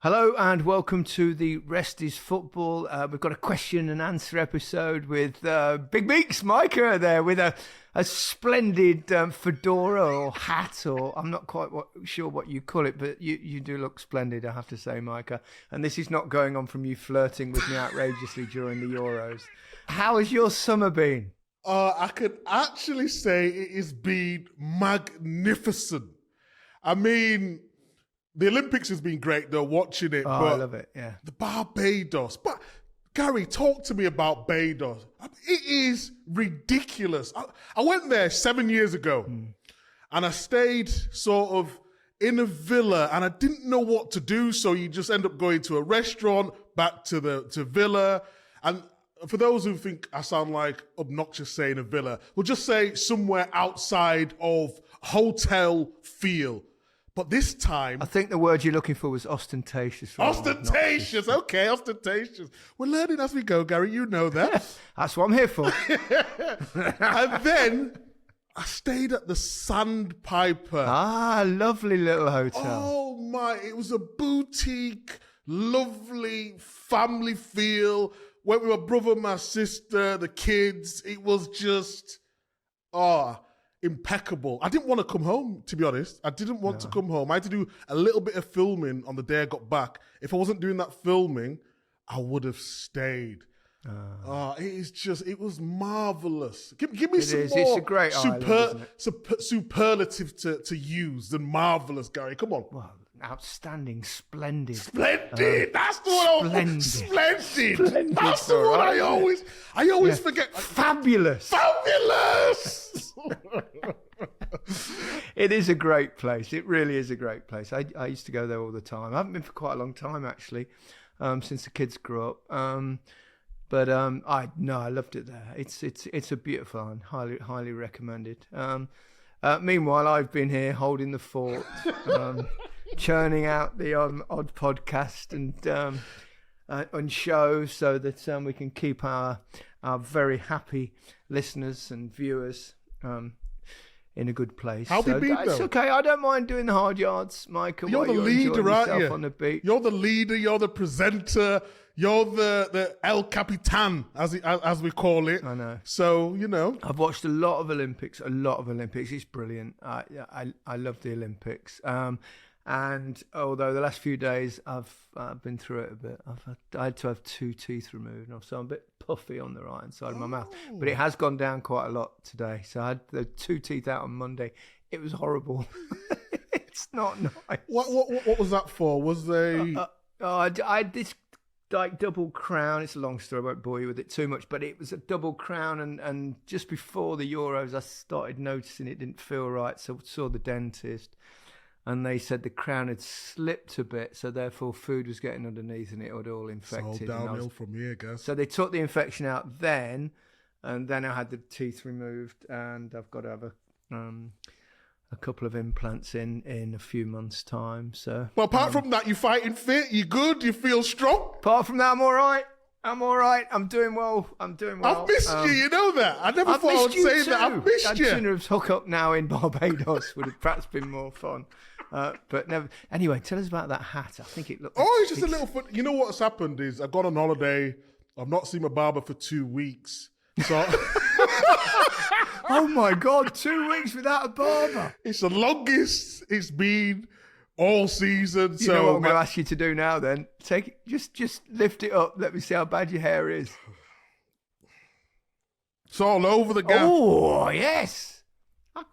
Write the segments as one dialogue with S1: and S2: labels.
S1: Hello and welcome to the Rest is Football. We've got a question and answer episode with Big Meeks Micah there with a splendid fedora or hat, or I'm not quite sure what you call it, but you do look splendid, I have to say, Micah. And this is not going on from you flirting with me outrageously during the Euros. How has your summer been?
S2: I could actually say it has been magnificent. I mean, the Olympics has been great, though, watching it.
S1: Oh,
S2: but
S1: I love it, yeah.
S2: The Barbados. But, Gary, talk to me about Barbados. It is ridiculous. I went there 7 years ago, and I stayed sort of in a villa, and I didn't know what to do, so you just end up going to a restaurant, back to villa. And for those who think I sound like obnoxious saying a villa, we'll just say somewhere outside of hotel feel. But this time...
S1: I think the word you're looking for was ostentatious.
S2: Ostentatious, okay, ostentatious. We're learning as we go, Gary, you know that.
S1: That's what I'm here for.
S2: And then I stayed at the Sandpiper.
S1: Ah, lovely little hotel.
S2: Oh my, it was a boutique, lovely family feel. Went with my brother, my sister, the kids. It was just, impeccable. I didn't want to come home, to be honest. I didn't want to come home. I had to do a little bit of filming on the day I got back. If I wasn't doing that filming, I would have stayed. It was marvelous. Give me some more.
S1: It's a great island, isn't it?
S2: Superlative to use than marvelous, Gary. Come on.
S1: Well, outstanding, splendid.
S2: Splendid. That's the one. Splendid. That's the one.
S1: Right,
S2: I always forget.
S1: Fabulous. It is a great place. It really is a great place. I used to go there all the time. I haven't been for quite a long time, actually, since the kids grew up. I loved it there. It's a beautiful island. Highly recommended. Meanwhile, I've been here holding the fort, churning out the odd podcast and show so that we can keep our very happy listeners and viewers in a good place.
S2: How have you been, though?
S1: It's okay. I don't mind doing the hard yards, Michael.
S2: You're the leader, aren't you?
S1: On the beach.
S2: You're the leader. You're the presenter. You're the El Capitan, as we call it.
S1: I know.
S2: So, you know.
S1: I've watched a lot of Olympics. It's brilliant. I love the Olympics. And although the last few days I've been through it a bit, I had to have 2 teeth removed, so I'm a bit puffy on the right hand side of my mouth. But it has gone down quite a lot today. So I had the 2 teeth out on Monday. It was horrible. It's not nice.
S2: What was that for? Was they?
S1: I had this like double crown. It's a long story. I won't bore you with it too much. But it was a double crown, and just before the Euros, I started noticing it didn't feel right. So I saw the dentist. And they said the crown had slipped a bit, so therefore food was getting underneath and it had all infected.
S2: It's all downhill from here, guys.
S1: So they took the infection out then, and then I had the teeth removed, and I've got to have a couple of implants in a few months' time. So,
S2: well, apart from that, you fighting fit? You good? You feel strong?
S1: Apart from that, I'm all right. I'm doing well.
S2: I've missed you. You know that. I never thought I would say that. I've missed you.
S1: I'd sooner have hooked up now in Barbados. Would have perhaps been more fun. But never. Anyway, tell us about that hat. I think it looks.
S2: Oh, it's just a little. You know what's happened is I've gone on holiday. I've not seen my barber for 2 weeks. So.
S1: Oh my God! 2 weeks without a barber.
S2: It's the longest it's been all season.
S1: You know what I'm going to ask you to do now? Then take it. Just lift it up. Let me see how bad your hair is.
S2: It's all over the gap.
S1: Oh yes. I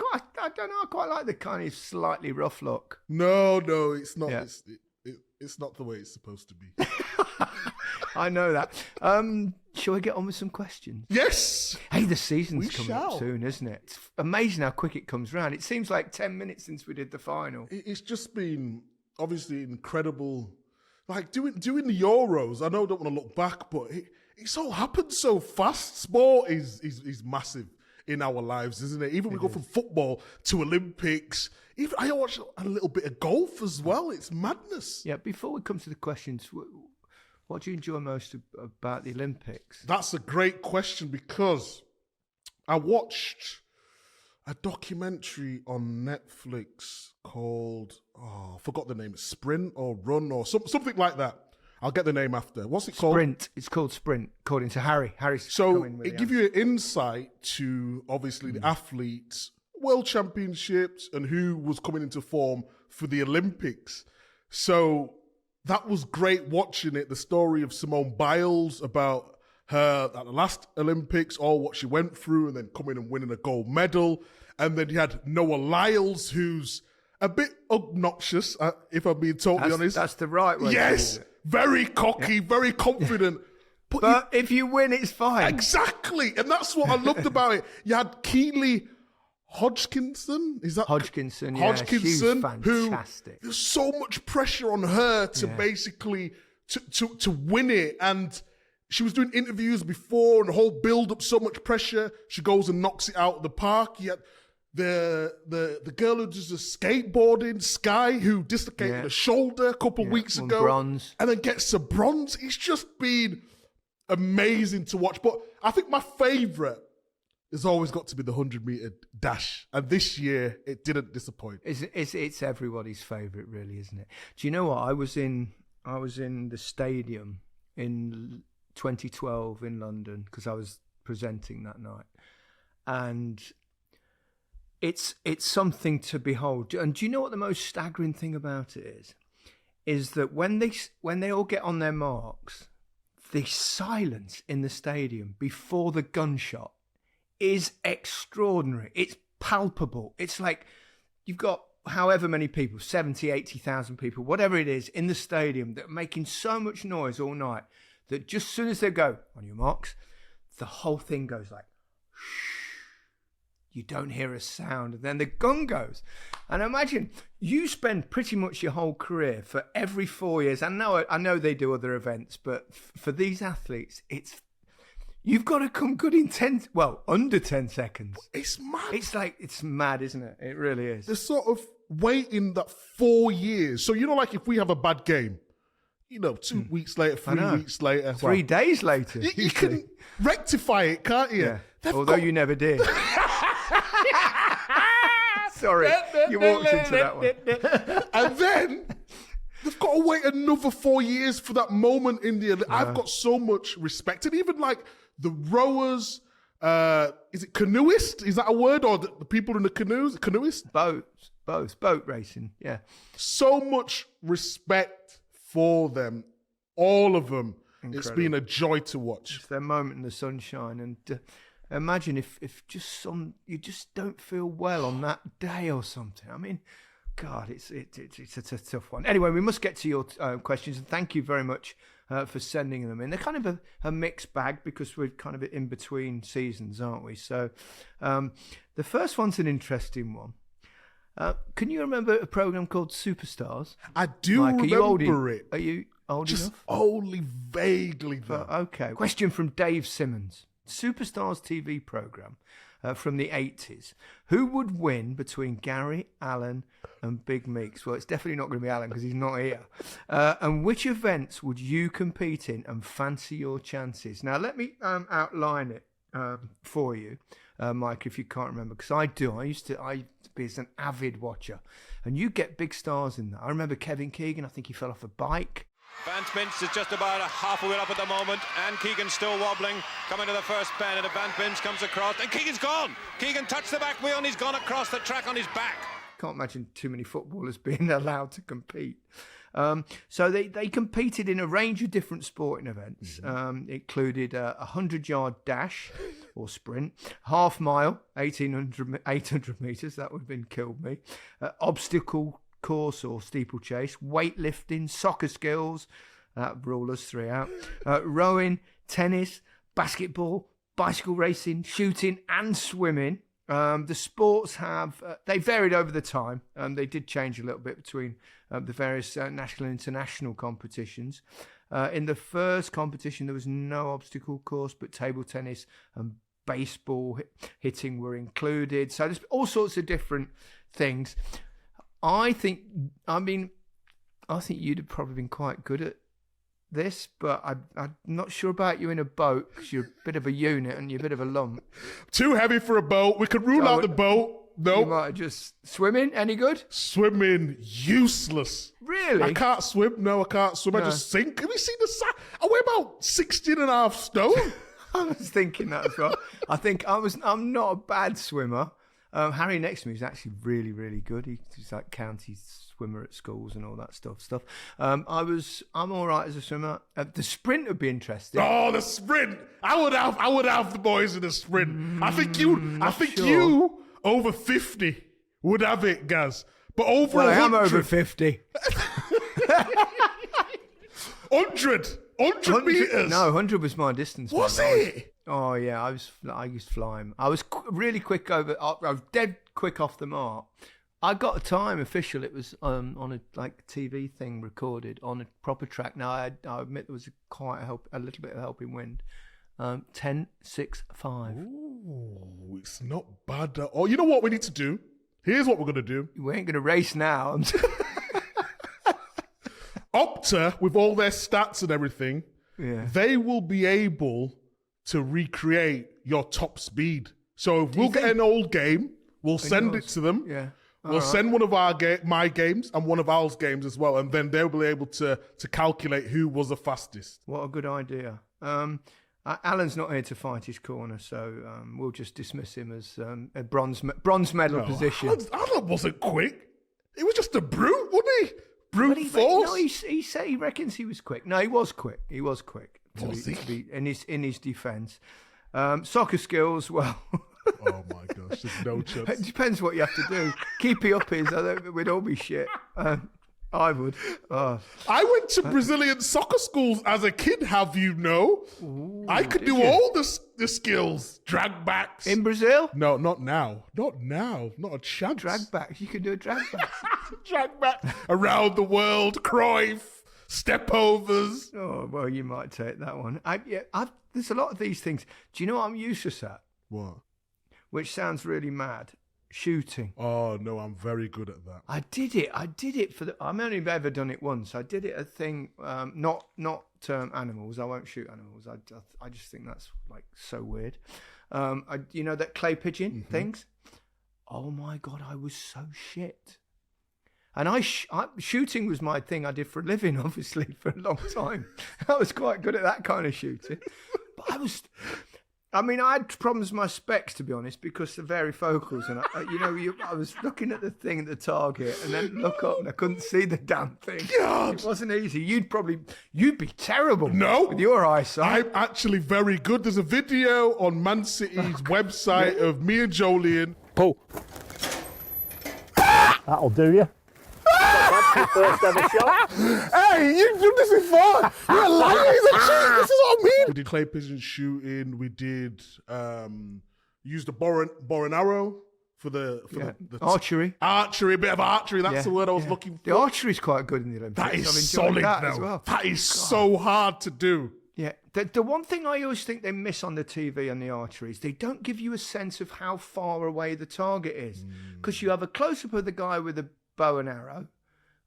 S1: don't know. I quite like the kind of slightly rough look.
S2: No, it's not.
S1: Yeah.
S2: It's not the way it's supposed to be.
S1: I know that. Shall we get on with some questions?
S2: Yes.
S1: Hey, the season's coming up soon, isn't it? It's amazing how quick it comes round. It seems like 10 minutes since we did the final.
S2: It's just been obviously incredible. Like doing the Euros. I know I don't want to look back, but it's all happened so fast. Sport is massive in our lives, isn't it? Even we go from football to Olympics. Even I watch a little bit of golf as well. It's madness.
S1: Yeah. Before we come to the questions, what do you enjoy most about the Olympics?
S2: That's a great question because I watched a documentary on Netflix called, I forgot the name, Sprint or Run or something like that. I'll get the name after. What's it called?
S1: Sprint. It's called Sprint, according to Harry. Harry's
S2: so
S1: coming with
S2: it gives you an insight to obviously the athletes, world championships, and who was coming into form for the Olympics. So that was great watching it. The story of Simone Biles about her at the last Olympics, all what she went through, and then coming and winning a gold medal. And then you had Noah Lyles, who's a bit obnoxious, if I'm being totally honest.
S1: That's the right way.
S2: Yes, very cocky, very confident.
S1: But if you win, it's fine.
S2: Exactly. And that's what I loved about it. You had Keely Hodgkinson. Is that
S1: Hodgkinson?
S2: Hodgkinson,
S1: she's fantastic.
S2: There's so much pressure on her to basically to win it. And she was doing interviews before and the whole build up, so much pressure. She goes and knocks it out of the park. You had the girl who does the skateboarding, Sky, who dislocated her shoulder a couple of weeks ago.
S1: Bronze.
S2: And then gets a bronze. It's just been amazing to watch. But I think my favourite has always got to be the 100-metre dash. And this year, it didn't disappoint.
S1: It's everybody's favourite, really, isn't it? Do you know what? I was in the stadium in 2012 in London because I was presenting that night. And it's something to behold. And do you know what the most staggering thing about it is? Is that when they all get on their marks, the silence in the stadium before the gunshot is extraordinary. It's palpable. It's like you've got however many people, 70, 80,000 people, whatever it is, in the stadium that are making so much noise all night that just as soon as they go, on your marks, the whole thing goes like, shh. You don't hear a sound, and then the gun goes. And imagine, you spend pretty much your whole career for every 4 years. I know they do other events, but for these athletes, you've got to come good in under 10 seconds.
S2: It's mad. It's
S1: mad, isn't it? It really is.
S2: They're sort of waiting that 4 years. So, like if we have a bad game, 2 weeks later, 3 weeks later.
S1: 3 days later.
S2: You can rectify it, can't you?
S1: Yeah. Although you never did. Sorry, you walked into that one.
S2: And then they've got to wait another 4 years for that moment in the... I've got so much respect. And even like the rowers, is it canoeist? Is that a word? Or the people in the canoes? Canoeist?
S1: Boat racing, yeah.
S2: So much respect for them, all of them. Incredible. It's been a joy to watch.
S1: It's their moment in the sunshine. And imagine if you just don't feel well on that day or something. I mean, God, it's a tough one. Anyway, we must get to your questions, and thank you very much for sending them in. They're kind of a mixed bag because we're kind of in between seasons, aren't we? So the first one's an interesting one. Can you remember a program called Superstars?
S2: I do remember it.
S1: Are you old
S2: Just
S1: enough?
S2: Only vaguely.
S1: Okay. Question from Dave Simmons. Superstars TV program from the 80s. Who would win between Gary, Alan and Big Meeks? Well, it's definitely not going to be Alan because he's not here. And which events would you compete in and fancy your chances? Now, let me outline it for you, Mike, if you can't remember, because I do. I used to be an avid watcher. And you get big stars in that. I remember Kevin Keegan. I think he fell off a bike.
S3: Van Spence is just about half a wheel up at the moment, and Keegan's still wobbling, coming to the first bend, and Van Spence comes across, and Keegan's gone! Keegan touched the back wheel, and he's gone across the track on his back.
S1: Can't imagine too many footballers being allowed to compete. So they competed in a range of different sporting events. It included a 100-yard dash or sprint, half mile, 800 metres, that would have been killed me, obstacle course or steeplechase, weightlifting, soccer skills, that rule us 3 out, rowing, tennis, basketball, bicycle racing, shooting and swimming. The sports they varied over the time. They did change a little bit between the various national and international competitions. In the first competition, there was no obstacle course, but table tennis and baseball hitting were included. So there's all sorts of different things. I think you'd have probably been quite good at this, but I'm not sure about you in a boat because you're a bit of a unit and you're a bit of a lump.
S2: Too heavy for a boat. We could rule out the boat. No.
S1: You might just swimming. Any good?
S2: Swimming, useless.
S1: Really?
S2: I can't swim. No, I can't swim.
S1: No.
S2: I just sink. Have you seen the size? I weigh about 16 and a half stone.
S1: I was thinking that as well. I'm not a bad swimmer. Harry next to me is actually really, really good. He's like county swimmer at schools and all that stuff. I'm all right as a swimmer. The sprint would be interesting.
S2: Oh, the sprint! I would have the boys in the sprint. I think
S1: sure.
S2: you over 50 would have it, Gaz. But over
S1: Well, I
S2: 100,
S1: am over 50.
S2: 100 meters.
S1: No, 100 was my distance.
S2: Was
S1: man.
S2: it?
S1: Oh yeah, I used to fly 'em. I was really quick I was dead quick off the mark. I got a time official. It was on a TV thing recorded on a proper track. Now I admit there was a little bit of helping wind. 10.65.
S2: Ooh, it's not bad at all. You know what we need to do? Here's what we're going to do.
S1: We ain't going to race now.
S2: Opta, with all their stats and everything, they will be able to recreate your top speed. So if we'll get an old game, we'll send it to them.
S1: Yeah.
S2: We'll send one of my games and one of ours games as well, and then they'll be able to calculate who was the fastest.
S1: What a good idea. Alan's not here to fight his corner, so we'll just dismiss him as a bronze medal position.
S2: Alan wasn't quick. He was just a brute, wasn't he? Brute force.
S1: No, he said he reckons he was quick. No, he was quick. He was quick. To be in his defence. Soccer skills, well.
S2: Oh my gosh, there's no chance.
S1: It depends what you have to do. Keepy uppies, we'd all be shit. I would. Oh.
S2: I went to Brazilian soccer schools as a kid, have you know?
S1: Ooh,
S2: I could do all the skills. Drag backs.
S1: In Brazil?
S2: No, not now. Not now. Not a chance.
S1: Drag backs. You can do a drag back.
S2: Drag back. Around the world. Cruyff. Step overs.
S1: Oh, well, you might take that one. There's a lot of these things. Do you know what I'm useless at?
S2: What?
S1: Which sounds really mad. Shooting.
S2: Oh, no, I'm very good at that.
S1: I did it I've only ever done it once. I did it a thing, not animals. I won't shoot animals. I just think that's like so weird. That clay pigeon things. Oh my God, I was so shit. And shooting was my thing I did for a living, obviously, for a long time. I was quite good at that kind of shooting. But I had problems with my specs, to be honest, because of varifocals. And, I was looking at the thing at the target and then look up and I couldn't see the damn thing.
S2: God.
S1: It wasn't easy. You'd be terrible.
S2: No.
S1: With your eyesight.
S2: I'm actually very good. There's a video on Man City's website of me and Jolien.
S4: Pull. That'll do you. First ever shot.
S2: Hey, you've done this before. You're a liar. He's a cheat. This is what I mean. We did clay pigeon shooting. We did use the bow and arrow for the
S1: archery.
S2: Archery, a bit of archery. That's the word I was looking for.
S1: The archery's quite good in the Olympics.
S2: That is solid
S1: that
S2: though.
S1: as well.
S2: That is so hard to do.
S1: Yeah, the one thing I always think they miss on the TV and the archery is they don't give you a sense of how far away the target is, because you have a close-up of the guy with the bow and arrow,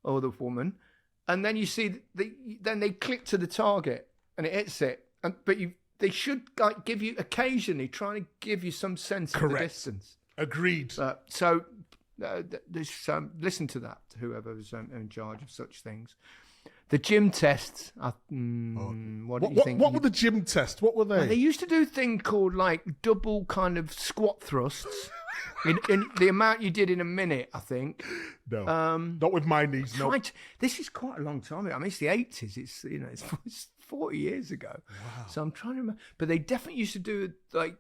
S1: or the woman, and then you see then they click to the target and it hits it, they should give you occasionally trying to give you some sense of the distance.
S2: Agreed.
S1: Listen to that, whoever's in charge of such things. The gym tests. What do you think?
S2: What were the gym tests? What were they?
S1: They used to do a thing called double kind of squat thrusts. in the amount you did in a minute, I think.
S2: No, not with my knees. No.
S1: This is quite a long time ago. I mean, it's the 80s. It's 40 years ago. Wow. So I'm trying to remember. But they definitely used to do the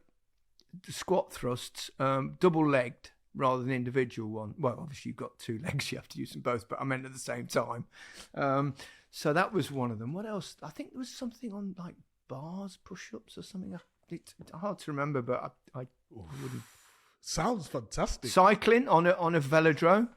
S1: squat thrusts, double-legged rather than individual one. Well, obviously you've got two legs. You have to use them both, but I meant at the same time. So that was one of them. What else? I think there was something on bars, push-ups or something. It's hard to remember, but I wouldn't.
S2: Sounds fantastic.
S1: Cycling on a velodrome.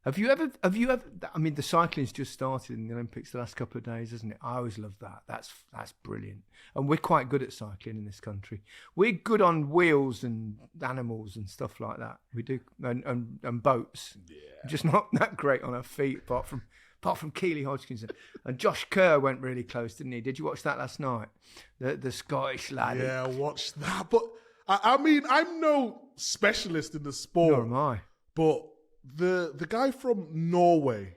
S1: Have you ever? I mean, the cycling's just started in the Olympics the last couple of days, hasn't it? I always love that. That's brilliant. And we're quite good at cycling in this country. We're good on wheels and animals and stuff like that. We do, and boats. Yeah. Just not that great on our feet, apart from apart from Keely Hodgkinson. And Josh Kerr went really close, didn't he? Did you watch that last night? The Scottish lad.
S2: Yeah, I watched that. But, I mean, I'm no specialist in the sport.
S1: Nor am I.
S2: But the guy from Norway,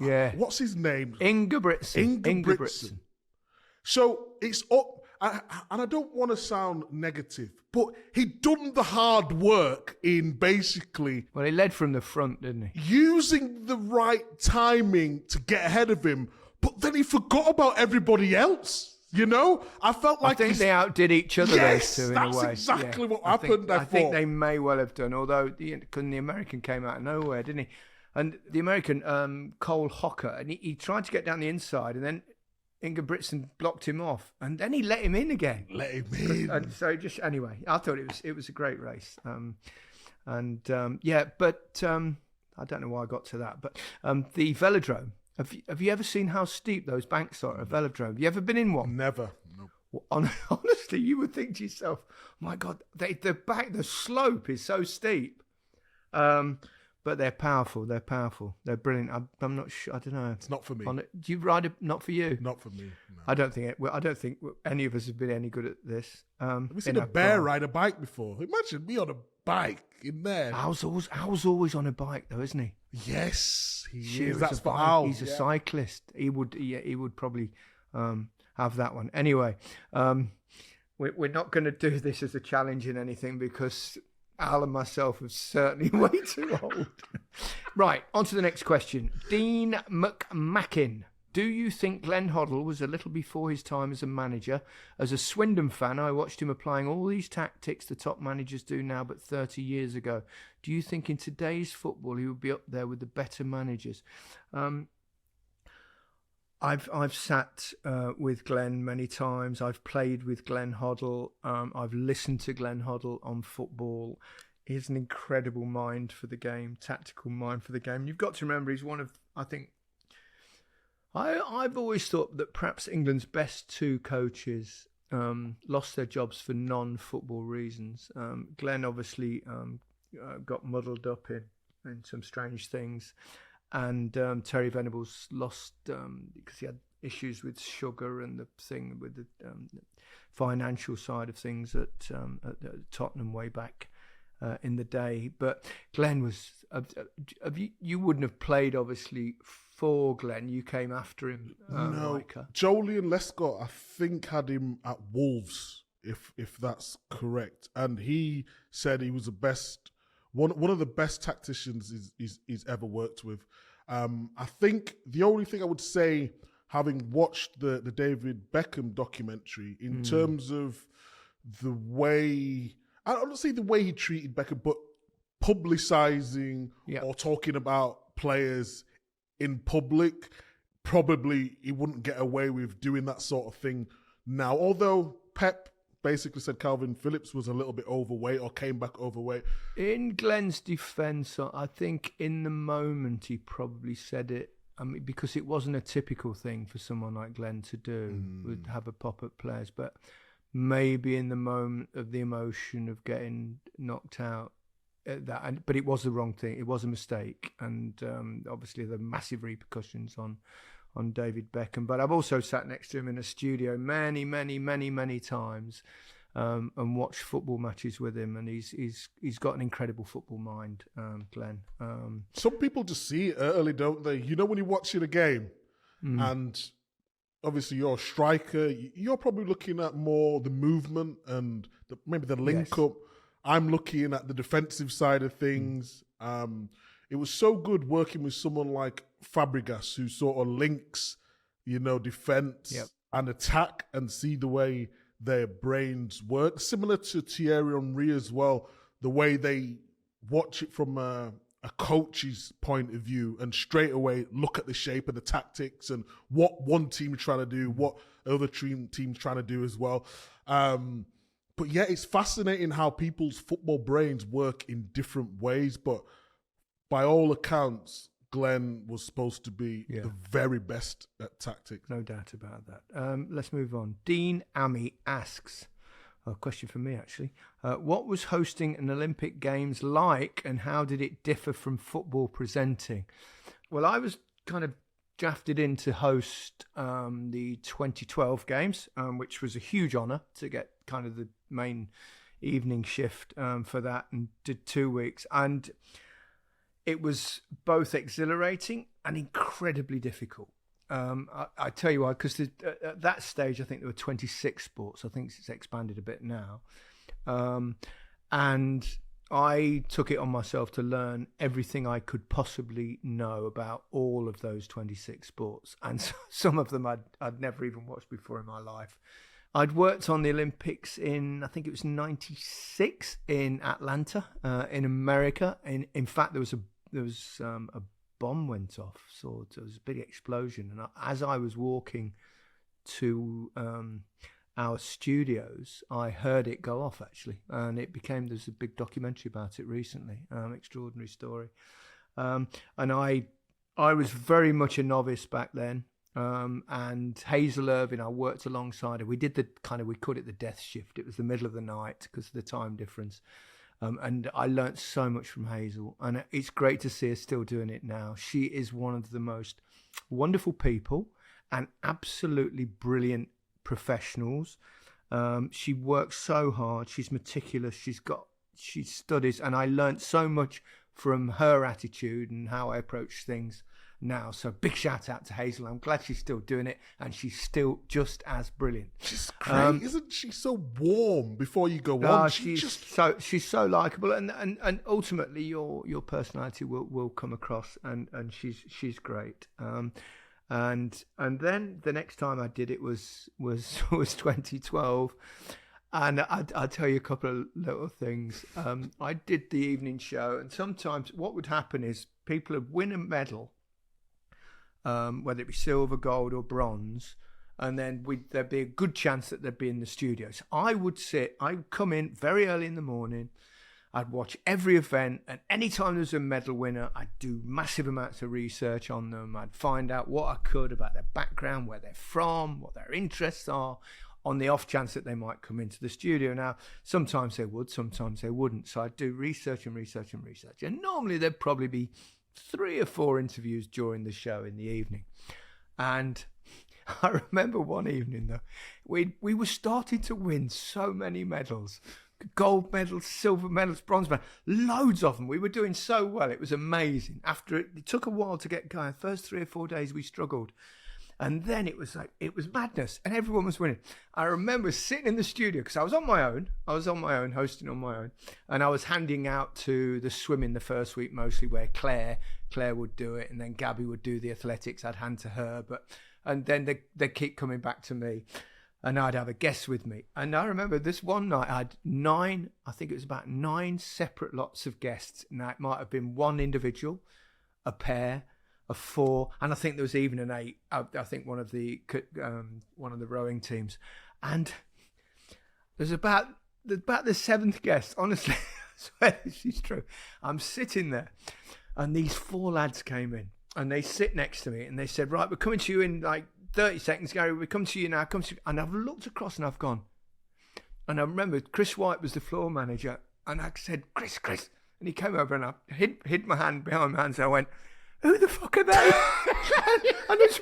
S1: Yeah.
S2: what's his name?
S1: Ingebrigtsen.
S2: So it's up, and I don't want to sound negative, but he'd done the hard work in basically
S1: Well, he led from the front, didn't he?
S2: using the right timing to get ahead of him, but then he forgot about everybody else. You know, I felt like
S1: I think they outdid each other,
S2: Yes,
S1: those two, in a way.
S2: that's exactly what
S1: I
S2: happened, I
S1: think
S2: thought.
S1: they may well have done, although the American came out of nowhere, didn't he? And the American, Cole Hocker, and he tried to get down the inside, and then Ingebrigtsen blocked him off, and then he let him in again.
S2: Let him in.
S1: And so just anyway, I thought it was a great race, yeah. But I don't know why I got to that. But the velodrome. Have you ever seen how steep those banks are at a velodrome? Have you ever been in one?
S2: Never. No.
S1: Well, honestly, you would think to yourself, "My God, the slope is so steep." But they're powerful. They're brilliant. I'm not sure. I don't know.
S2: It's not for me.
S1: Do you ride it? Not for you.
S2: Not for me. No.
S1: I don't think any of us have been any good at this.
S2: Have you seen a bear ride a bike before? Imagine me on a bike in there.
S1: Al's always on a bike though, isn't he?
S2: Yes, he
S1: Sure,
S2: is. That's for Al.
S1: He's a cyclist. He would probably have that one. Anyway, we're not going to do this as a challenge in anything because Al and myself are certainly way too old. Right, on to the next question. Dean McMackin. Do you think Glenn Hoddle was a little before his time as a manager? As a Swindon fan, I watched him applying all these tactics the top managers do now, but 30 years ago. Do you think in today's football he would be up there with the better managers? I've sat with Glenn many times. I've played with Glenn Hoddle. I've listened to Glenn Hoddle on football. He's an incredible mind for the game, tactical mind for the game. You've got to remember he's one of, I think, I've always thought that perhaps England's best two coaches lost their jobs for non-football reasons. Glenn obviously got muddled up in some strange things, and Terry Venables lost because he had issues with sugar and the thing with the financial side of things at Tottenham way back in the day. But Glenn was you wouldn't have played obviously for Glenn. You came after him.
S2: No,
S1: Micah.
S2: Joleon Lescott, I think, had him at Wolves, if that's correct, and he said he was the best, one of the best tacticians he's ever worked with. I think the only thing I would say, having watched the David Beckham documentary, in terms of the way, I don't say the way he treated Beckham, but publicising or talking about players in public, probably he wouldn't get away with doing that sort of thing now. Although Pep basically said Calvin Phillips was a little bit overweight or came back overweight.
S1: In Glenn's defence, I think in the moment he probably said it, because it wasn't a typical thing for someone like Glenn to do, would have a pop at players, but maybe in the moment of the emotion of getting knocked out, but it was the wrong thing. It was a mistake, and obviously the massive repercussions on David Beckham. But I've also sat next to him in a studio many times and watched football matches with him, and he's got an incredible football mind, Glenn.
S2: Some people just see it early, don't they? You know, when you're watching a game and obviously you're a striker, you're probably looking at more the movement and maybe the link-up. I'm looking at the defensive side of things. It was so good working with someone like Fabregas, who sort of links, defense and attack, and see the way their brains work. Similar to Thierry Henry as well, the way they watch it from a coach's point of view and straight away look at the shape and the tactics and what one team is trying to do, what other team's trying to do as well. But yeah, it's fascinating how people's football brains work in different ways. But by all accounts, Glenn was supposed to be the very best at tactics.
S1: No doubt about that. Let's move on. Dean Amy asks, a question for me actually, what was hosting an Olympic Games like and how did it differ from football presenting? Well, I was kind of drafted in to host the 2012 games, which was a huge honour to get kind of the main evening shift for that, and did 2 weeks. And it was both exhilarating and incredibly difficult. I tell you why, because at that stage, I think there were 26 sports. I think it's expanded a bit now. And I took it on myself to learn everything I could possibly know about all of those 26 sports. And some of them I'd never even watched before in my life. I'd worked on the Olympics in, I think it was 96 in Atlanta, in America. In fact, there was a bomb went off, so there was a big explosion. And as I was walking to our studios, I heard it go off, actually, and there's a big documentary about it recently, extraordinary story. And I was very much a novice back then, and Hazel Irvine, I worked alongside her. We did we called it the death shift. It was the middle of the night because of the time difference. And I learnt so much from Hazel, and it's great to see her still doing it now. She is one of the most wonderful people and absolutely brilliant professionals. She works so hard. She's meticulous. She studies, and I learnt so much from her attitude and how I approach things now. So big shout out to Hazel. I'm glad she's still doing it, and she's still just as brilliant.
S2: She's great, isn't she? So warm before you go on.
S1: She's so likable, and ultimately your personality will come across, and she's great. And then the next time I did it was 2012, and I'll tell you a couple of little things. I did the evening show, and sometimes what would happen is people would win a medal, whether it be silver, gold, or bronze, and then there'd be a good chance that they'd be in the studios. I'd come in very early in the morning. I'd watch every event, and anytime there was a medal winner, I'd do massive amounts of research on them. I'd find out what I could about their background, where they're from, what their interests are, on the off chance that they might come into the studio. Now, sometimes they would, sometimes they wouldn't. So I'd do research and research and research. And normally there'd probably be 3 or 4 interviews during the show in the evening. And I remember one evening, though, we were starting to win so many medals. Gold medals, silver medals, bronze medals, loads of them. We were doing so well. It was amazing. It took a while to get going. First 3 or 4 days we struggled. And then it was madness, and everyone was winning. I remember sitting in the studio, because I was on my own, hosting on my own. And I was handing out to the swimming the first week mostly, where Claire would do it. And then Gabby would do the athletics. I'd hand to her. And then they keep coming back to me. And I'd have a guest with me. And I remember this one night, I had 9 separate lots of guests. Now, it might have been 1 individual, a pair, a 4, and I think there was even an 8. I think one of the rowing teams. And there's about the 7th guest, honestly, I swear this is true. I'm sitting there, and these 4 lads came in, and they sit next to me, and they said, right, we're coming to you in 30 seconds, Gary, we come to you now. And I've looked across and I've gone. And I remember Chris White was the floor manager. And I said, Chris. And he came over, and I hid my hand behind my hands. And I went, who the fuck are they? And it's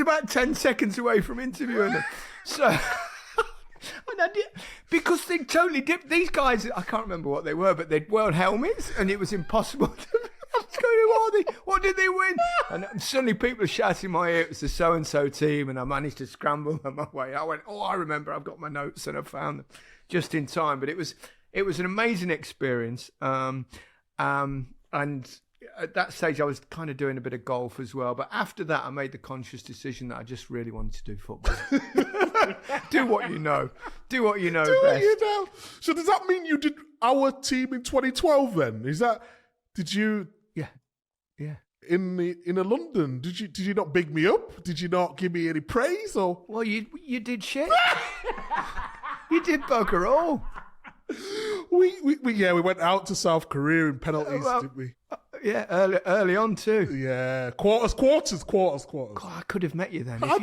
S1: about 10 seconds away from interviewing them. So, because they totally dipped. These guys, I can't remember what they were, but they'd worn helmets, and it was impossible to... Who are they? What did they win? And suddenly people are shouting in my ear, it was the so-and-so team, and I managed to scramble them my way. I went, I remember, I've got my notes, and I found them just in time. But it was an amazing experience. And at that stage, I was kind of doing a bit of golf as well. But after that, I made the conscious decision that I just really wanted to do football. Do what you know. Do what you know best. What you know.
S2: So does that mean you did our team in 2012 then? Did you...
S1: Yeah.
S2: In London, did you not big me up? Did you not give me any praise? Or
S1: well, you did shit. You did bugger all.
S2: We went out to South Korea in penalties, didn't we?
S1: Yeah, early on too.
S2: Yeah, quarters.
S1: God, I could have met you then. If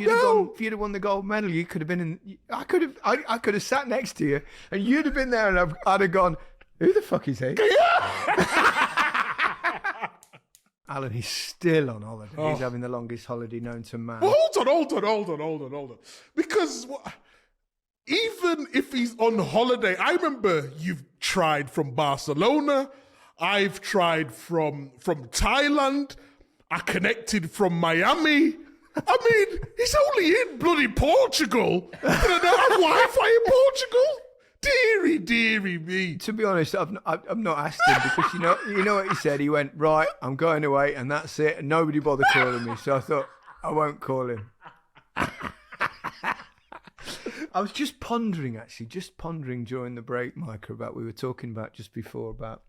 S1: you'd have won the gold medal, you could have been in. I could have sat next to you, and you'd have been there, and I'd have gone, who the fuck is he? Alan, he's still on holiday. He's having the longest holiday known to man.
S2: Well, hold on. Because even if he's on holiday, I remember you've tried from Barcelona. I've tried from Thailand. I connected from Miami. I mean, he's only in bloody Portugal. And I don't have Wi-Fi in Portugal. Deary me.
S1: To be honest, I've not asked him because you know what he said. He went, right, I'm going away, and that's it. And nobody bothered calling me, so I thought I won't call him. I was just pondering during the break, Micah, about we were talking about just before about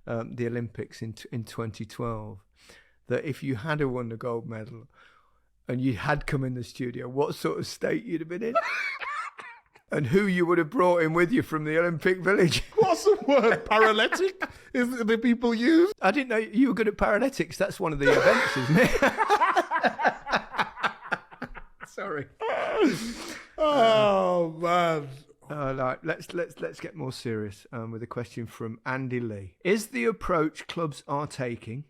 S1: the Olympics in 2012. That if you had won the gold medal and you had come in the studio, what sort of state you'd have been in? And who you would have brought in with you from the Olympic Village.
S2: What's the word? Paralytic? Is it the people use?
S1: I didn't know you were good at paralytics. That's one of the events, isn't it? Sorry.
S2: Oh, man.
S1: Let's get more serious with a question from Andy Lee. Is the approach clubs are taking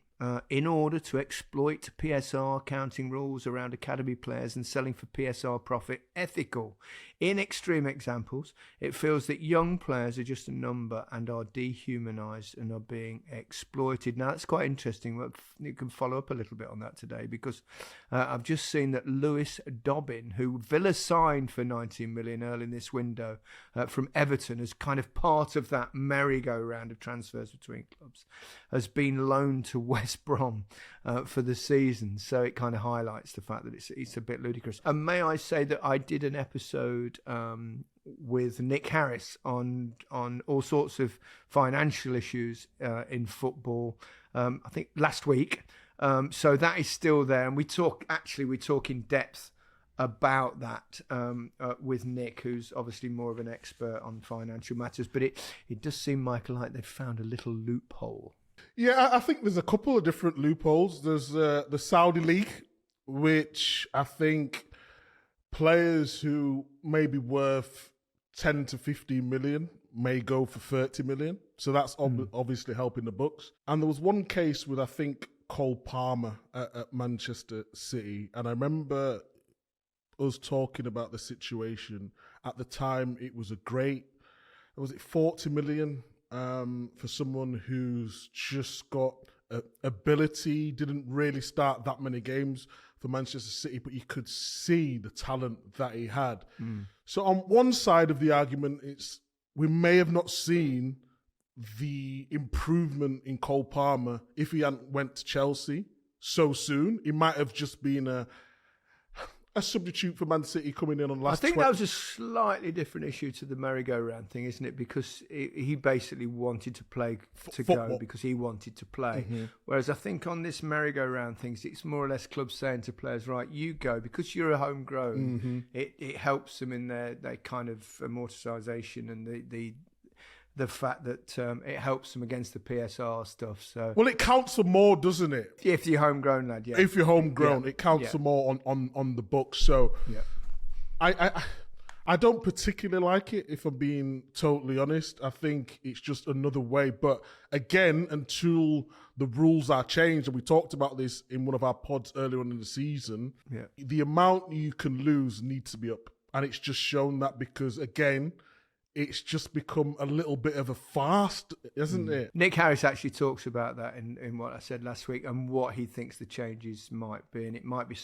S1: in order to exploit PSR accounting rules around academy players and selling for PSR profit ethical? In extreme examples, it feels that young players are just a number and are dehumanised and are being exploited. Now, that's quite interesting. You can follow up a little bit on that today because I've just seen that Lewis Dobbin, who Villa signed for 19 million early in this window from Everton as kind of part of that merry-go-round of transfers between clubs, has been loaned to West Brom for the season. So it kind of highlights the fact that it's a bit ludicrous. And may I say that I did an episode with Nick Harris on all sorts of financial issues in football, I think last week. So that is still there. And we talk in depth about that with Nick, who's obviously more of an expert on financial matters. But it does seem, Michael, like they've found a little loophole.
S2: Yeah, I think there's a couple of different loopholes. There's the Saudi League, which I think players who may be worth 10 to 15 million may go for 30 million. So that's obviously helping the books. And there was one case with, I think, Cole Palmer at Manchester City. And I remember us talking about the situation. At the time, it was was it 40 million for someone who's just got ability, didn't really start that many games for Manchester City, but you could see the talent that he had. So on one side of the argument, we may have not seen the improvement in Cole Palmer if he hadn't went to Chelsea so soon. He might have just been a substitute for Man City coming in on last.
S1: I think that was a slightly different issue to the merry-go-round thing, isn't it? Because he basically wanted to play go because he wanted to play. Mm-hmm. Whereas I think on this merry-go-round things, it's more or less clubs saying to players, right, you go because you're a homegrown. Mm-hmm. It helps them in their kind of amortisation and the fact that it helps them against the PSR stuff. So,
S2: well, it counts for more, doesn't it?
S1: If you're homegrown, lad, yeah.
S2: If you're homegrown, it counts for more on the books. So, I don't particularly like it, if I'm being totally honest. I think it's just another way. But again, until the rules are changed, and we talked about this in one of our pods earlier on in the season, the amount you can lose needs to be up. And it's just shown that because, again, it's just become a little bit of a farce, isn't it?
S1: Nick Harris actually talks about that in what I said last week and what he thinks the changes might be. And it might be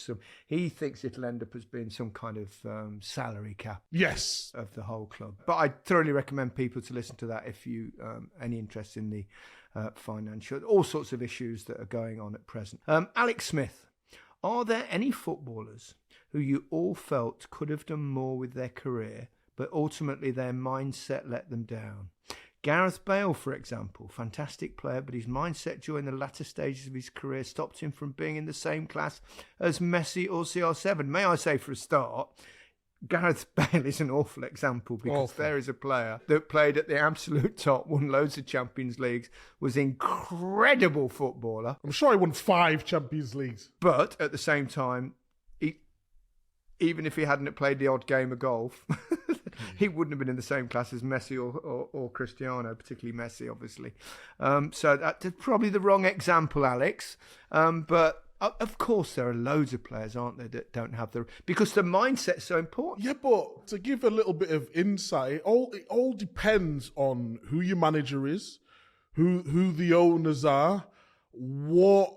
S1: he thinks it'll end up as being some kind of salary cap.
S2: Yes.
S1: Of the whole club. But I thoroughly recommend people to listen to that if you any interest in the financial, all sorts of issues that are going on at present. Alex Smith, are there any footballers who you all felt could have done more with their career, but ultimately their mindset let them down? Gareth Bale, for example, fantastic player, but his mindset during the latter stages of his career stopped him from being in the same class as Messi or CR7. May I say, for a start, Gareth Bale is an awful example because there is a player that played at the absolute top, won loads of Champions Leagues, was an incredible footballer.
S2: I'm sure he won 5 Champions Leagues.
S1: But at the same time, even if he hadn't played the odd game of golf, he wouldn't have been in the same class as Messi or Cristiano, particularly Messi, obviously. So that's probably the wrong example, Alex. But of course, there are loads of players, aren't there, that don't have because the mindset's so important.
S2: Yeah, but to give a little bit of insight, it all depends on who your manager is, who the owners are, what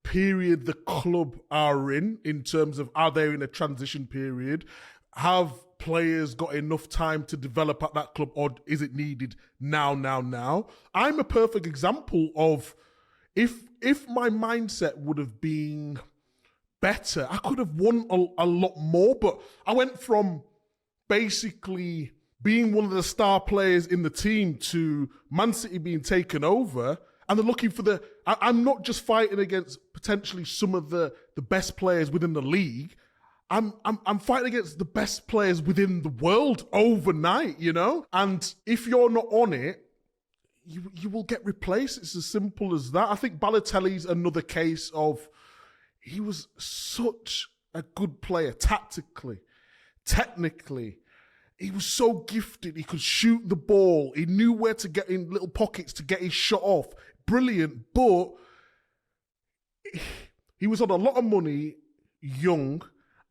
S2: period the club are in terms of, are they in a transition period? Have players got enough time to develop at that club, or is it needed now? I'm a perfect example of if my mindset would have been better, I could have won a lot more, but I went from basically being one of the star players in the team to Man City being taken over, and they're looking for I'm not just fighting against potentially some of the best players within the league. I'm fighting against the best players within the world overnight, you know? And if you're not on it, you will get replaced. It's as simple as that. I think Balotelli's another case of, he was such a good player tactically, technically. He was so gifted. He could shoot the ball. He knew where to get in little pockets to get his shot off. Brilliant. But he was on a lot of money, young,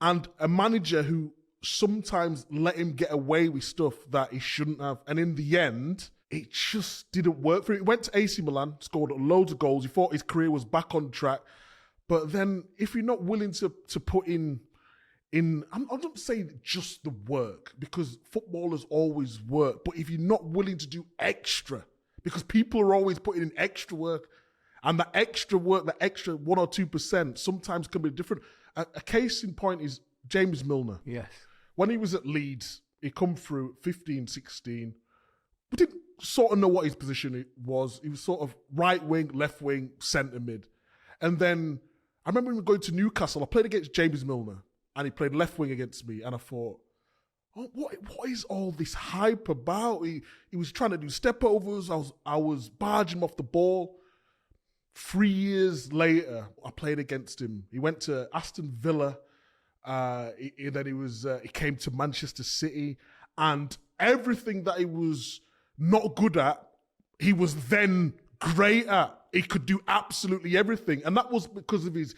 S2: and a manager who sometimes let him get away with stuff that he shouldn't have. And in the end, it just didn't work for him. He went to AC Milan, scored loads of goals. He thought his career was back on track. But then if you're not willing to put in, I'm not saying just the work, because footballers always work, but if you're not willing to do extra, because people are always putting in extra work, and the extra work, the extra 1 or 2% sometimes can be different. A case in point is James Milner.
S1: Yes.
S2: When he was at Leeds, he come through 15, 16. We didn't sort of know what his position was. He was sort of right wing, left wing, centre mid. And then I remember him going to Newcastle. I played against James Milner, and he played left wing against me. And I thought, oh, what is all this hype about? He was trying to do step overs. I was barging him off the ball. 3 years later, I played against him. He went to Aston Villa. He came to Manchester City, and everything that he was not good at, he was then great at. He could do absolutely everything, and that was because of his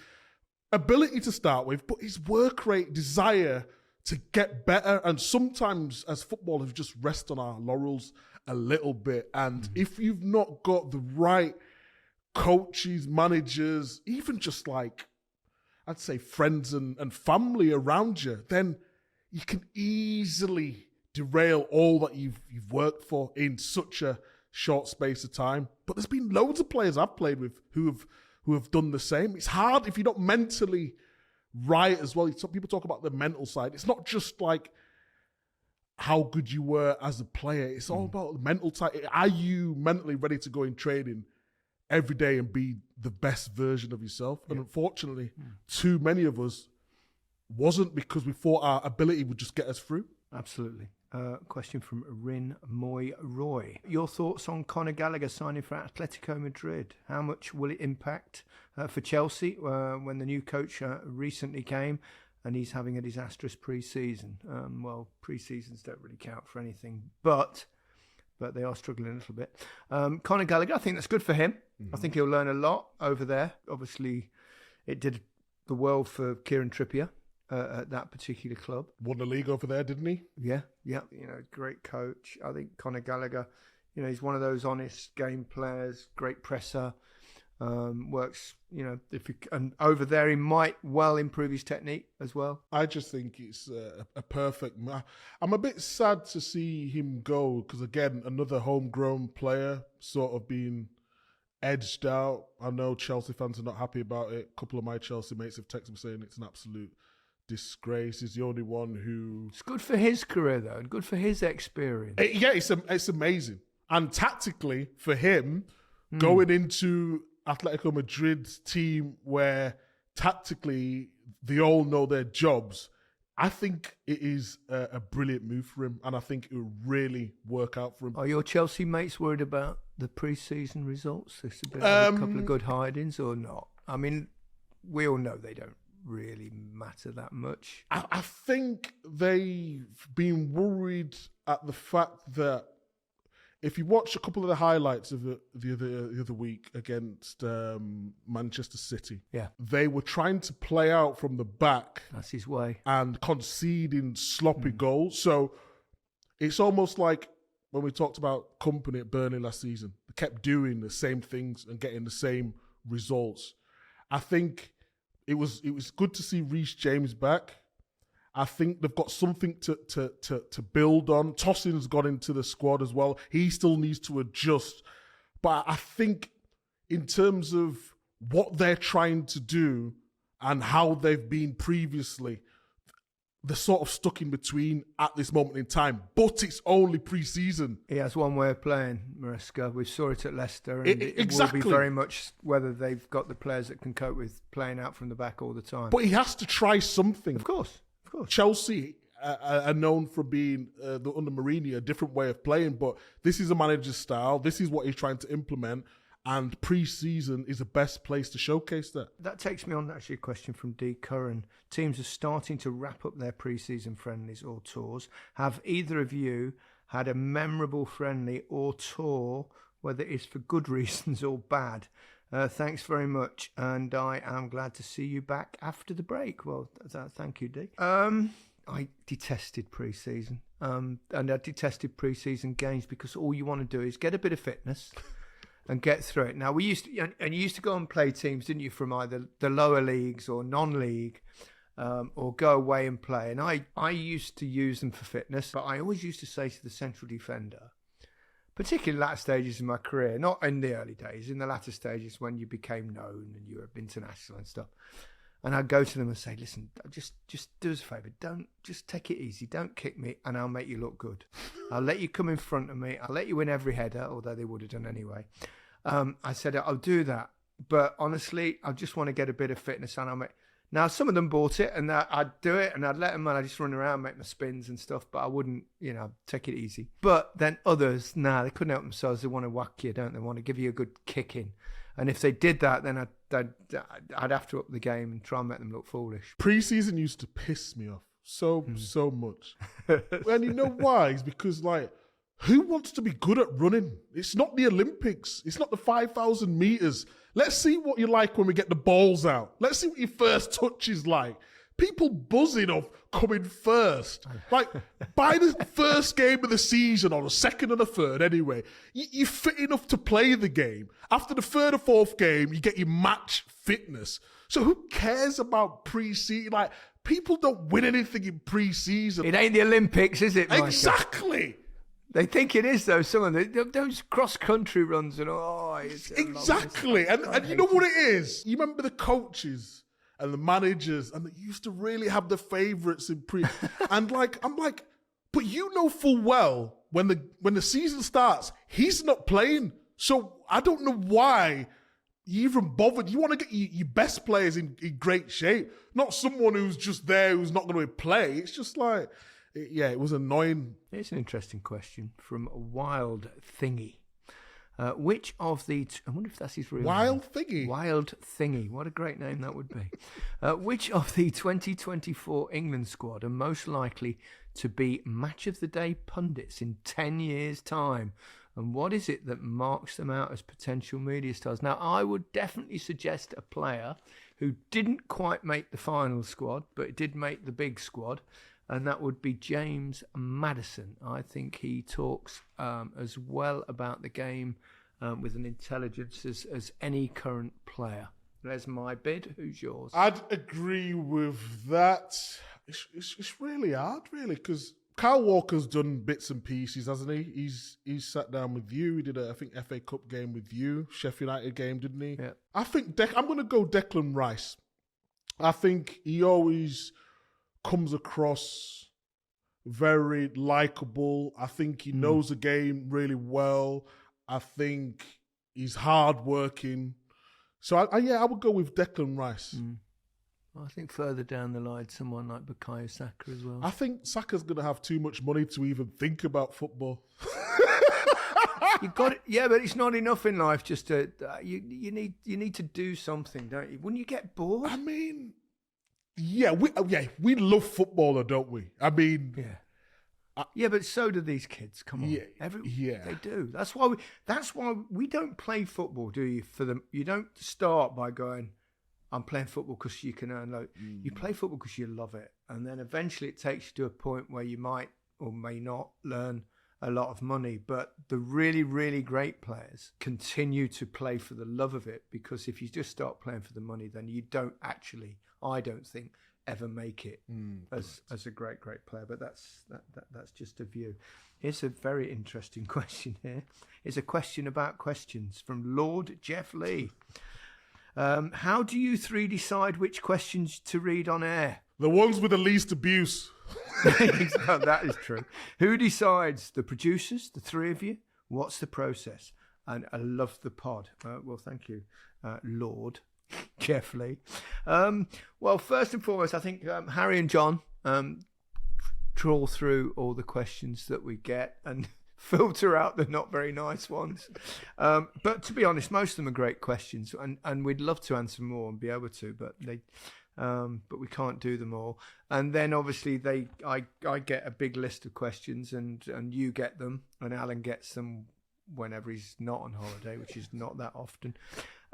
S2: ability to start with, but his work rate, desire to get better. And sometimes as footballers, just rest on our laurels a little bit. And if you've not got the right coaches, managers, even just like, I'd say friends and family around you, then you can easily derail all that you've worked for in such a short space of time. But there's been loads of players I've played with who have done the same. It's hard if you're not mentally right as well. Some people talk about the mental side. It's not just like how good you were as a player. It's all about the mental side. Are you mentally ready to go in training every day and be the best version of yourself? And unfortunately, too many of us wasn't, because we thought our ability would just get us through.
S1: Absolutely. Question from Rin Moy Roy. Your thoughts on Conor Gallagher signing for Atletico Madrid? How much will it impact for Chelsea when the new coach recently came and he's having a disastrous pre-season? Well, pre-seasons don't really count for anything, but they are struggling a little bit. Conor Gallagher, I think that's good for him. I think he'll learn a lot over there. Obviously, it did the world for Kieran Trippier at that particular club.
S2: Won the league over there, didn't he?
S1: Yeah. Great coach. I think Conor Gallagher, he's one of those honest game players, great presser, works, and over there he might well improve his technique as well.
S2: I just think it's a perfect I'm a bit sad to see him go, because again, another homegrown player sort of being edged out. I know Chelsea fans are not happy about it. A couple of my Chelsea mates have texted me saying it's an absolute disgrace. He's the only one who... It's
S1: good for his career, though, and good for his experience.
S2: It's amazing. And tactically, for him, going into Atletico Madrid's team where tactically they all know their jobs, I think it is a brilliant move for him, and I think it will really work out for him.
S1: Are your Chelsea mates worried about the pre-season results? There's been a couple of good hidings or not? I mean, we all know they don't really matter that much.
S2: I think they've been worried at the fact that if you watch a couple of the highlights of the other week against Manchester City, they were trying to play out from the back.
S1: That's his way.
S2: And conceding sloppy goals. So it's almost like when we talked about Company at Burnley last season. They kept doing the same things and getting the same results. I think it was good to see Reece James back. I think they've got something to build on. Tosin's got into the squad as well. He still needs to adjust. But I think in terms of what they're trying to do and how they've been previously, they're sort of stuck in between at this moment in time. But it's only pre-season.
S1: He has one way of playing, Maresca. We saw it at Leicester. And
S2: exactly.
S1: It will be very much whether they've got the players that can cope with playing out from the back all the time.
S2: But he has to try something.
S1: Of course.
S2: Chelsea are known for being, under Mourinho, a different way of playing. But this is a manager's style. This is what he's trying to implement. And pre-season is the best place to showcase that.
S1: That takes me on actually a question from D. Curran. Teams are starting to wrap up their pre-season friendlies or tours. Have either of you had a memorable friendly or tour, whether it's for good reasons or bad? Thanks very much, and I am glad to see you back after the break. Well, thank you, D. I detested pre-season, and I detested pre-season games because all you want to do is get a bit of fitness and get through it. Now, you used to go and play teams, didn't you, from either the lower leagues or non-league, or go away and play. And I used to use them for fitness, but I always used to say to the central defender, particularly latter stages of my career, not in the early days, in the latter stages when you became known and you were international and stuff. And I'd go to them and say, listen, just do us a favour. Just take it easy. Don't kick me and I'll make you look good. I'll let you come in front of me. I'll let you win every header, although they would have done anyway. I said, I'll do that. But honestly, I just want to get a bit of fitness and I'll make... Now, some of them bought it and I'd do it and I'd let them and I'd just run around, make my spins and stuff, but I wouldn't, take it easy. But then others, they couldn't help themselves. They want to whack you, don't they? Want to give you a good kicking. And if they did that, then I'd have to up the game and try and make them look foolish.
S2: Pre-season used to piss me off so much. And you know why? It's because, who wants to be good at running? It's not the Olympics. It's not the 5,000 meters. Let's see what you're like when we get the balls out. Let's see what your first touch is like. People buzzing off coming first. By the first game of the season, or the second or the third anyway, you're fit enough to play the game. After the third or fourth game, you get your match fitness. So who cares about pre-season? People don't win anything in pre-season.
S1: It ain't the Olympics, is it, Micah?
S2: Exactly.
S1: They think it is, though. Some of them, those cross-country runs and it's
S2: exactly. And you know what it is? You remember the coaches and the managers, and they used to really have the favourites in pre. And I'm like, but you know full well when the season starts, he's not playing. So I don't know why you even bothered. You want to get your best players in great shape, not someone who's just there who's not going to play. It's just it was annoying.
S1: Here's an interesting question from Wild Thingy. Which of the... I wonder if that's his real
S2: Wild
S1: name.
S2: Thingy?
S1: Wild Thingy. What a great name that would be. Which of the 2024 England squad are most likely to be match of the day pundits in 10 years' time? And what is it that marks them out as potential media stars? Now, I would definitely suggest a player who didn't quite make the final squad, but did make the big squad, and that would be James Maddison. I think he talks as well about the game with an intelligence as any current player. There's my bid. Who's yours?
S2: I'd agree with that. It's really hard, really, because Kyle Walker's done bits and pieces, hasn't he? He's sat down with you. He did I think FA Cup game with you, Sheffield United game, didn't he?
S1: Yeah.
S2: I think I'm going to go Declan Rice. I think he always comes across very likable. I think he knows the game really well. I think he's hard-working. So, I would go with Declan Rice.
S1: I think further down the line, someone like Bukayo Saka as well.
S2: I think Saka's going to have too much money to even think about football.
S1: You got it, yeah, but it's not enough in life just to... you need to do something, don't you? Wouldn't you get bored?
S2: I mean... we love football, don't we? I mean,
S1: yeah, but so do these kids. Come on, they do. That's why we don't play football, do you? For them, you don't start by going, I'm playing football because you can earn loads. You play football because you love it, and then eventually it takes you to a point where you might or may not learn a lot of money. But the really, really great players continue to play for the love of it, because if you just start playing for the money, then you don't actually, I don't think, ever make it as a great player. But that's just a view. Here's a very interesting question here. It's a question about questions from Lord Jeff Lee. How do you three decide which questions to read on air?
S2: The ones with the least abuse.
S1: That is true. Who decides? The producers, the three of you? What's the process? And I love the pod. Well, thank you, Lord Jeff Lee. Well, first and foremost, I think Harry and John trawl through all the questions that we get and filter out the not very nice ones. But to be honest, most of them are great questions, and we'd love to answer more and be able to, but we can't do them all. And then obviously I get a big list of questions, and you get them, and Alan gets them whenever he's not on holiday, which is not that often.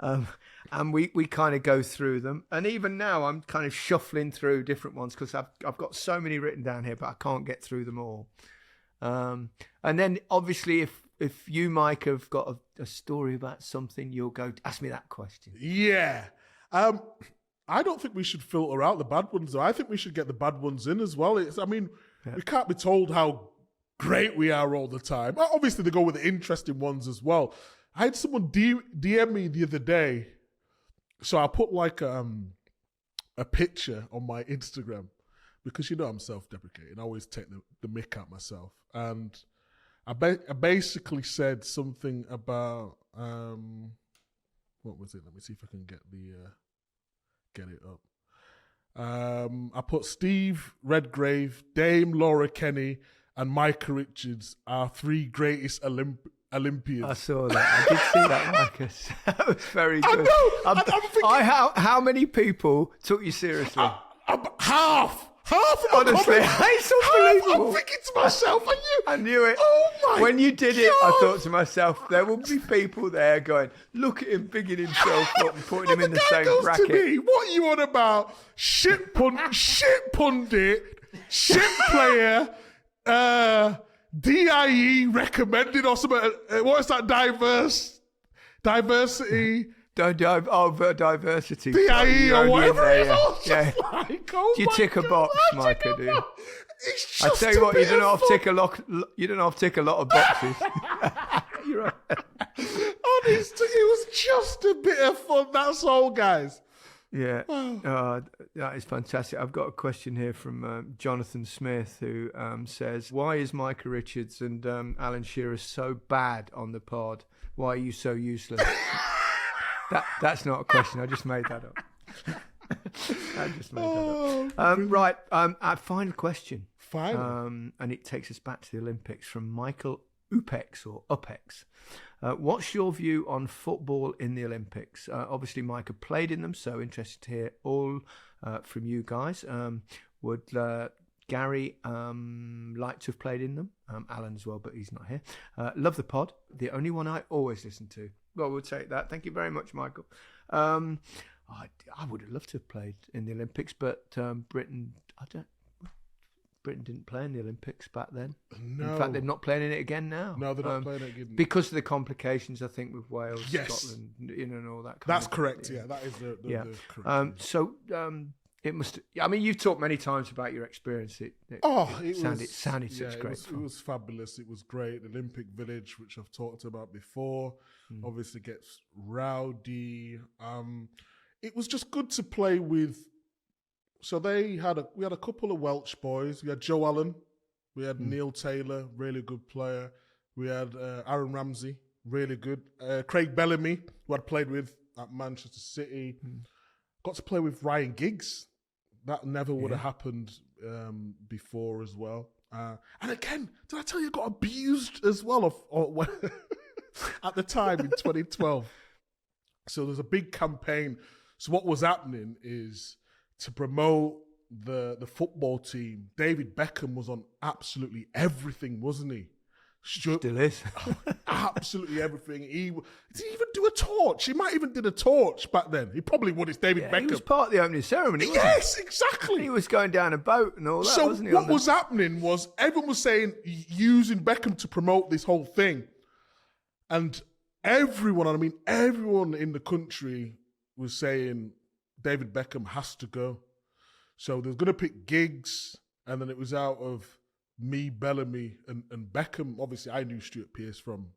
S1: And we kind of go through them. And even now I'm kind of shuffling through different ones because I've got so many written down here, but I can't get through them all. And then obviously if you, Mike, have got a story about something, you'll go, ask me that question.
S2: Yeah. I don't think we should filter out the bad ones, though. I think we should get the bad ones in as well. We can't be told how great we are all the time. Obviously, they go with the interesting ones as well. I had someone DM me the other day. So I put like a picture on my Instagram because, I'm self-deprecating. I always take the mick out myself. And I basically said something about, what was it? Let me see if I can get it up. I put Steve Redgrave, Dame Laura Kenny, and Micah Richards are three greatest Olympians.
S1: I saw that. I did see that, Marcus. That was very good.
S2: I know. I'm thinking,
S1: how many people took you seriously?
S2: Half.
S1: Honestly, it's unbelievable.
S2: I'm thinking to myself,
S1: I knew it.
S2: Oh my
S1: When you did
S2: God.
S1: it, I thought to myself, there will be people there going, look at him bigging himself up and putting him in the same bracket.
S2: To me, what are you on about? Shit pundit, shit player, DIE recommended or something. What's that? Diversity.
S1: Diversity.
S2: DIE or whatever it is.
S1: Yeah.
S2: Like,
S1: do you tick a box, Micah? Do you? I tell you what, you don't have to tick a lot. You don't have to tick a lot of boxes. You're right.
S2: Honestly, it was just a bit of fun. That's all, guys.
S1: Yeah, that is fantastic. I've got a question here from Jonathan Smith, who says, "Why is Micah Richards and Alan Shearer so bad on the pod? Why are you so useless?" That's not a question. I just made that up. Right. Our final question. And it takes us back to the Olympics from Michael Upex or Upex. What's your view on football in the Olympics? Obviously, Micah played in them, so interested to hear all from you guys. Would Gary like to have played in them? Alan as well, but he's not here. Love the pod. The only one I always listen to. Well, we'll take that. Thank you very much, Michael. I would have loved to have played in the Olympics, but Britain didn't play in the Olympics back then.
S2: No.
S1: In fact, they're not playing in it again now.
S2: No, they're not playing it again.
S1: Because of the complications, I think, with Wales,
S2: yes.
S1: Scotland, and all that kind
S2: That's
S1: of
S2: correct,
S1: thing.
S2: yeah. That is the correct.
S1: It must. I mean, you've talked many times about your experience. It sounded such great fun.
S2: It was fabulous. It was great. Olympic Village, which I've talked about before, obviously gets rowdy. It was just good to play with. So we had a couple of Welsh boys. We had Joe Allen, we had Neil Taylor, really good player. We had Aaron Ramsey, really good. Craig Bellamy, who I'd played with at Manchester City. Got to play with Ryan Giggs. That never would have happened before as well. And again, did I tell you I got abused as well at the time in 2012? So there's a big campaign. So what was happening is to promote the football team, David Beckham was on absolutely everything, wasn't he?
S1: Still is.
S2: Absolutely everything. Did he even do a torch? He might even did a torch back then. He probably would. It's David Beckham.
S1: He was part of the opening ceremony, wasn't
S2: Yes, exactly.
S1: he? He was going down a boat and all that,
S2: So
S1: wasn't he?
S2: what was happening was everyone was saying, using Beckham to promote this whole thing. And everyone in the country was saying David Beckham has to go. So they were going to pick Giggs, and then it was out of me, Bellamy, and Beckham. Obviously, I knew Stuart Pearce from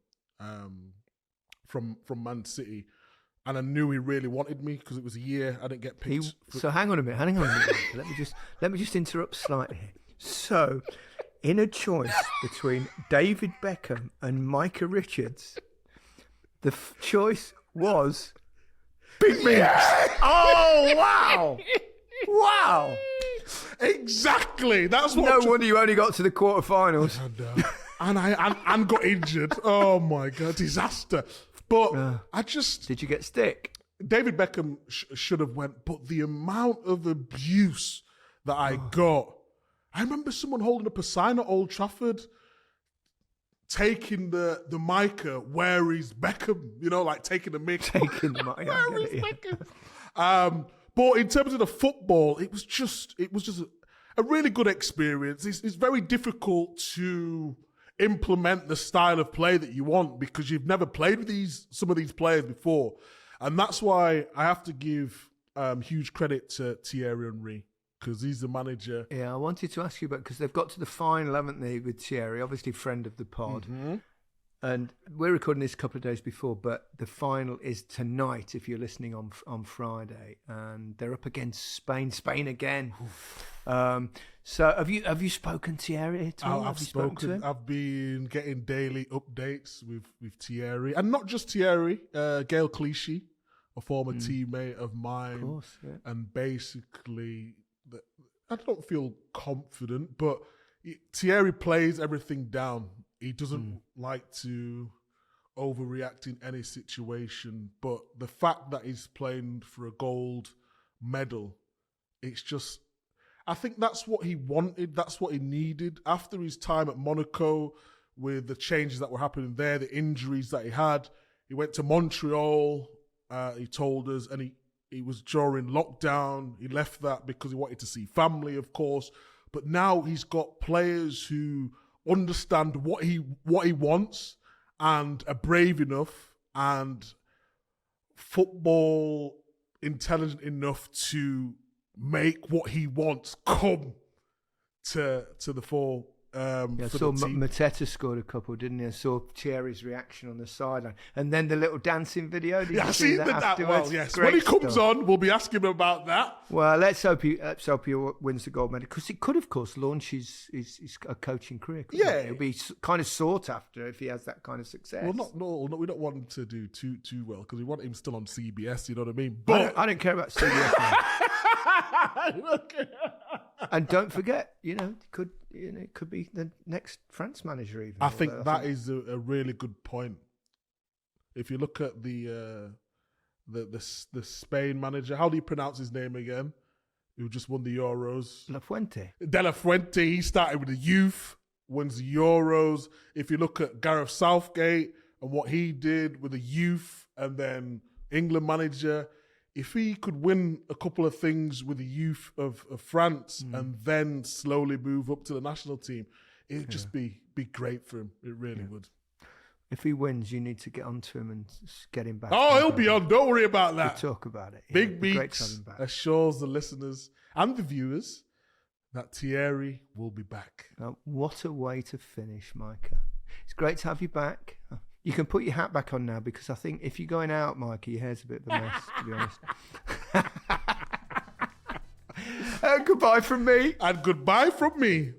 S2: Man City, and I knew he really wanted me because it was a year I didn't get picked.
S1: So hang on a minute. Let me just interrupt slightly here. So, in a choice between David Beckham and Micah Richards, the choice was Big Minx.
S2: Yeah!
S1: Oh wow! Wow!
S2: Exactly. That's what.
S1: No wonder you only got to the quarterfinals.
S2: And I got injured. Oh my God, disaster. But I just...
S1: Did you get stick?
S2: David Beckham should have went, but the amount of abuse that I got. I remember someone holding up a sign at Old Trafford, taking the Micah, where is Beckham? You know, like taking the mic.
S1: Taking the mic.
S2: Where is Beckham? But in terms of the football, it was just a really good experience. It's very difficult to implement the style of play that you want because you've never played with some of these players before. And that's why I have to give huge credit to Thierry Henry because he's the manager.
S1: Yeah, I wanted to ask you about, because they've got to the final, haven't they, with Thierry, obviously friend of the pod.
S2: Mm-hmm.
S1: And we're recording this a couple of days before, but the final is tonight if you're listening on Friday. And they're up against Spain again. So have you spoken to Thierry at all?
S2: I've spoken to him? I've been getting daily updates with Thierry. And not just Thierry, Gail Clichy, a former teammate of mine.
S1: Of course, yeah.
S2: And basically, I don't feel confident, but Thierry plays everything down. He doesn't like to overreact in any situation, but the fact that he's playing for a gold medal, it's just, I think that's what he wanted, that's what he needed. After his time at Monaco, with the changes that were happening there, the injuries that he had, he went to Montreal, he told us, and he was during lockdown. He left that because he wanted to see family, of course, but now he's got players who understand what he wants and are brave enough and football intelligent enough to make what he wants come to the fore.
S1: I saw Mateta scored a couple, didn't he? I saw Thierry's reaction on the sideline, and then the little dancing video. Did you see that afterwards?
S2: Well, yes.
S1: Great
S2: When he comes
S1: stuff.
S2: on, we'll be asking him about that.
S1: Well, let's hope he wins the gold medal, because it could, of course, launch his coaching career.
S2: Yeah,
S1: it? It'll be kind of sought after if he has that kind of success.
S2: Well, we don't want him to do too well because we want him still on CBS. You know what I mean? But
S1: I don't care about CBS. And don't forget, it could be the next France manager. Even
S2: I think that is a really good point. If you look at the Spain manager, how do you pronounce his name again? Who just won the Euros? De La Fuente. He started with the youth, wins the Euros. If you look at Gareth Southgate and what he did with the youth, and then England manager. If he could win a couple of things with the youth of France and then slowly move up to the national team, it'd just be great for him. It really would.
S1: If he wins, you need to get onto him and get him back.
S2: Oh, he'll be on. Don't worry about that.
S1: We'll talk about it.
S2: Big Meeks assures the listeners and the viewers that Thierry will be back.
S1: What a way to finish, Micah. It's great to have you back. You can put your hat back on now, because I think if you're going out, Mikey, your hair's a bit of a mess, to be honest. And goodbye from me.
S2: And goodbye from me.